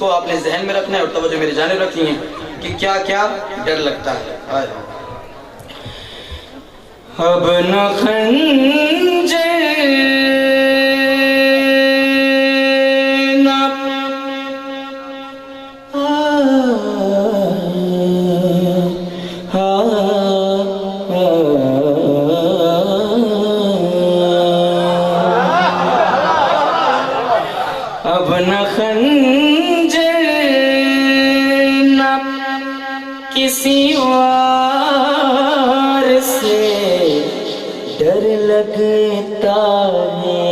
کو آپ نے ذہن میں رکھنا ہے اور توجہ میری جانب رکھنی ہے کہ کیا کیا ڈر لگتا ہے. اب نہ خنجر اب نہ خنجر نہ کسی وار سے ڈر لگتا ہے.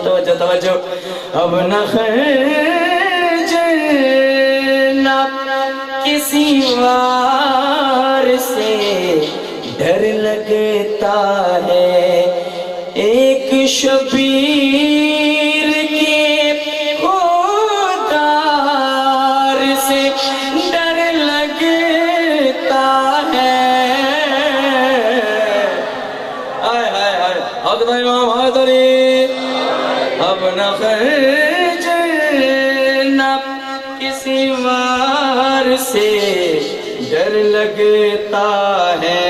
توجہ توجہ. اب نہ خنجر نہ کسی وار سے ڈر لگتا ہے. ایک شبیر کے خوددار سے ڈر لگتا ہے. آئے آئے آئے حضرت امام حیدری. اب نہ خنجر نہ کسی وار سے ڈر لگتا ہے.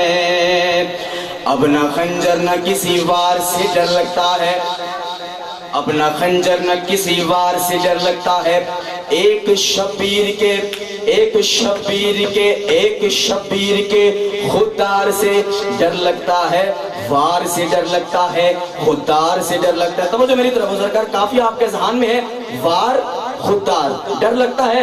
اب نہ خنجر نہ کسی وار سے ڈر لگتا ہے. اب نہ خنجر نہ کسی وار سے ڈر لگتا ہے. ایک شبیر کے خوددار سے ڈر لگتا ہے. وار سے ڈر لگتا ہے, خوددار سے ڈر لگتا ہے. توجہ میری طرف سرکار کافی آپ کے ذہن میں ہے. وار خوددار ڈر لگتا ہے.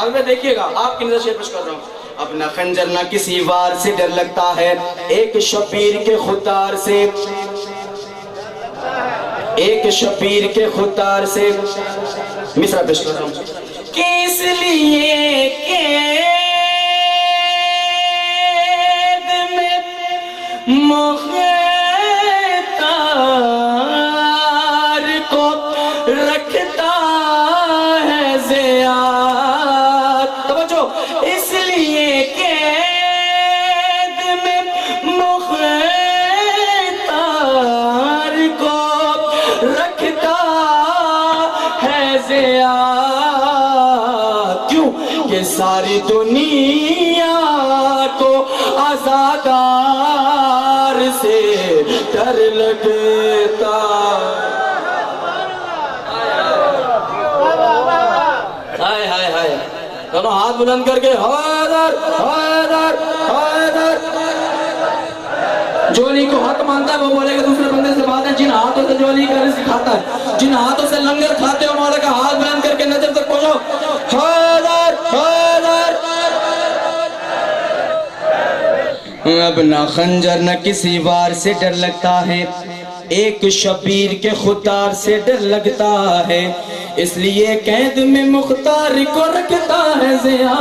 آگے دیکھیے گا آپ کی نظر سے پیش کر رہا ہوں. اب نہ خنجر نہ کسی وار سے ڈر لگتا ہے. ایک شبیر کے خوددار سے, ایک شبیر کے خوددار سے مصرع پیش کر رہا ہوں. کہ اس لیے قید میں مختار کو رکھتا ہے زیاد. توجہ. اس لیے قید میں مختار کو رکھتا ہے زیاد. کیوں کہ ساری دنیا کو آزادار سے ڈر لگتا. ہائے ہائے ہائے. دونوں ہاتھ بلند کر کے حیدر حیدر حیدر. جولی کو حق مانتا ہے وہ بولے گا دوسرے بندے سے بات ہے. جن ہاتھوں سے جولی کا رزق کھاتا ہے, جن ہاتھوں سے لنگر کھاتے ہو مولا کا ہاتھ بلند کر کے نجف تک پہنچو. حیدر حیدر. اب نہ خنجر نہ کسی وار سے ڈر لگتا ہے. ایک شبیر کے خوددار سے ڈر لگتا ہے. اس لیے قید میں مختار کو رکھتا ہے زیاد.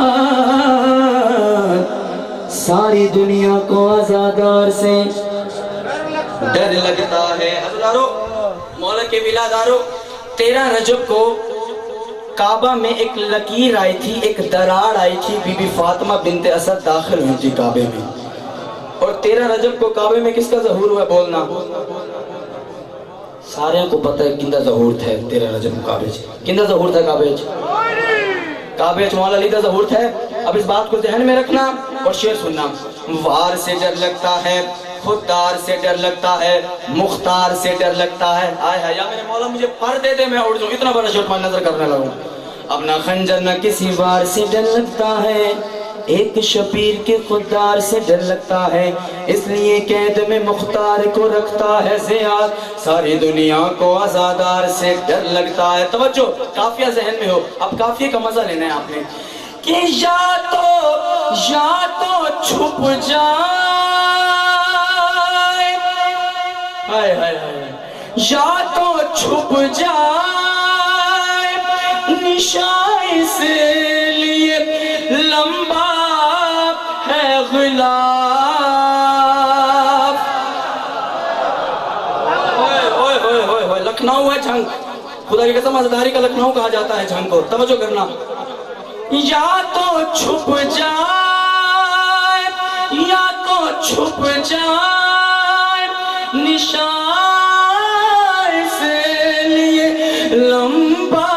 ساری دنیا کو آزادار سے ڈر لگتا ہے. حضرارو مولا کے ولادارو, 13 رجب کو کعبہ میں ایک لکیر آئی تھی, ایک دراڑ آئی تھی. بی بی فاطمہ بنت اسد داخل ہوئی تھی کعبے میں. اور 13 رجب کو کعبے میں کس کا ظہور ہوا بولنا؟ سارے کو پتہ ہے کندہ ظہور تھا 13 رجب کو کعبے چ. کندہ ظہور تھا کعبے چ؟ کعبے چ مولا علی دا ظہور تھا. اب اس بات کو ذہن میں رکھنا اور شعر سننا. وار سے ڈر لگتا ہے, خوددار سے ڈر لگتا ہے, مختار سے ڈر لگتا ہے. آئے ہے یا میرے مولا مجھے پر دے دے میں اڑ جاؤں, اتنا بڑا شعر نظر کرنے لگوں. اب نہ خنجر نہ کسی وار سے ڈر لگتا ہے. ایک شبیر کے خوددار سے ڈر لگتا ہے. اس لیے قید میں مختار کو رکھتا ہے زیاد. ساری دنیا کو آزادار سے ڈر لگتا ہے. توجہ کافیہ ذہن میں ہو. اب کافیہ کا مزہ لینا ہے آپ نے کہ یا تو چھپ جائے, یا تو چھپ جائے نشان اس لیے لمبا ہے غلاف. لکھنؤ ہے جھنگ, خدا کی قسم آزاداری کا لکھنؤ کہا جاتا ہے جھنگ کو. توجہ کرنا. یا تو چھپ جائے, یا تو چھپ جائے نشان اس لیے لمبا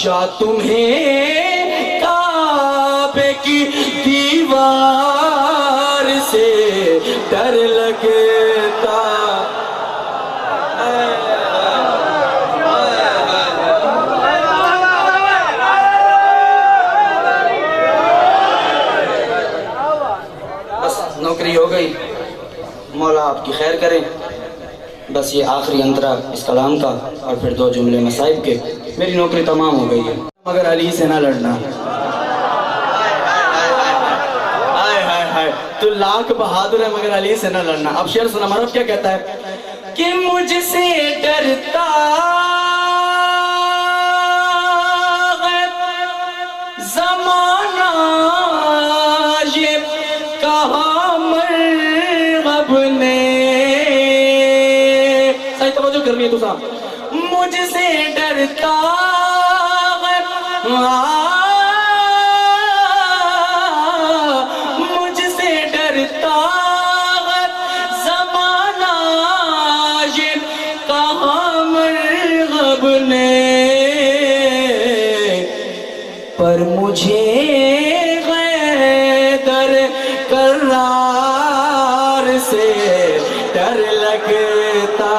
بادشاہ تمہیں کعبے کی دیوار سے ڈر لگتا نوکری ہو گئی، مولا آپ کی خیر کریں۔ بس یہ آخری انترا اس کلام کا اور پھر 2 جملے مصائب کے، میری نوکری تمام ہو گئی ہے، مگر علی سے نہ لڑنا۔ ہائے ہائے ہائے، تو لاکھ بہادر ہے مگر علی سے نہ لڑنا۔ اب شعر سنا، مرحب کیا کہتا ہے کہ مجھ سے ڈرتا زمانہ یہ کہا مرغب نے، صحیح توجہ کرنی ہے تو صاحب، مجھ سے ڈرتا مجھ سے ڈرتا زمانہ یہ کہا مرغب نے، پر مجھے غیدر کرار سے ڈر لگتا